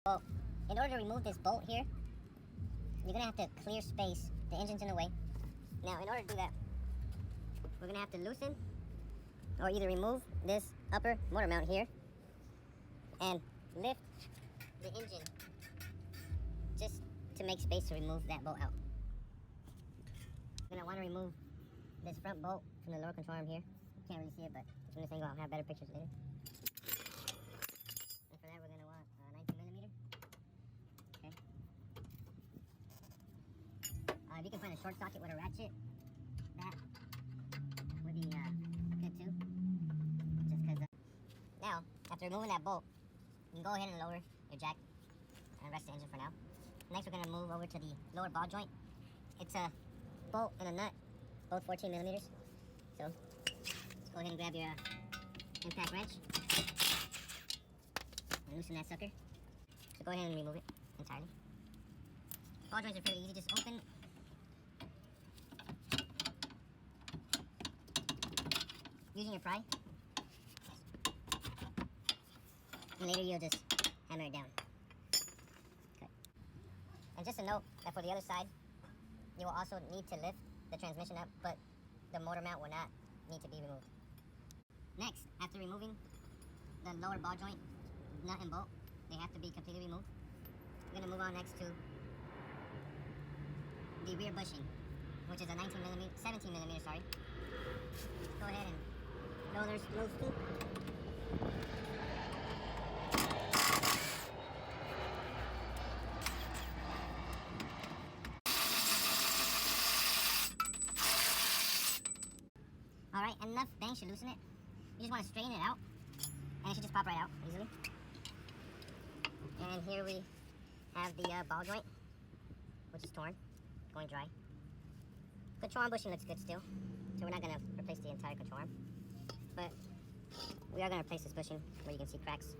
Well, in order to remove this bolt here, you're gonna have to clear space. The engine's in the way. Now, in order to do that, we're gonna have to loosen or either remove this upper motor mount here and lift the engine just to make space to remove that bolt out. You're gonna want to remove this front bolt from the lower control arm here. You can't really see it, but from this angle I'll have better pictures later. And for that we're gonna want 19 millimeter. Okay. If you can find a short socket with a ratchet, that would be good too. Just because. Now, after removing that bolt, you can go ahead and lower your jack and rest the engine for now. Next, we're going to move over to the lower ball joint. It's a bolt and a nut, both 14 millimeters. So, let's go ahead and grab your impact wrench and loosen that sucker. So go ahead and remove it entirely. Ball joints are fairly easy. Just open using your pry. And later you'll just hammer it down. Okay. And just a note that for the other side, you will also need to lift the transmission up, but the motor mount will not need to be removed. Next, after removing the lower ball joint, nut and bolt, they have to be completely removed. We're going to move on next to the rear bushing, which is a 17 millimeter, sorry. Go ahead and roll those two. Alright, enough bang should loosen it. You just want to straighten it out, and it should just pop right out easily. And here we have the ball joint, which is torn, going dry. Control arm bushing looks good still, so we're not going to replace the entire control arm. But we are going to replace this bushing where you can see cracks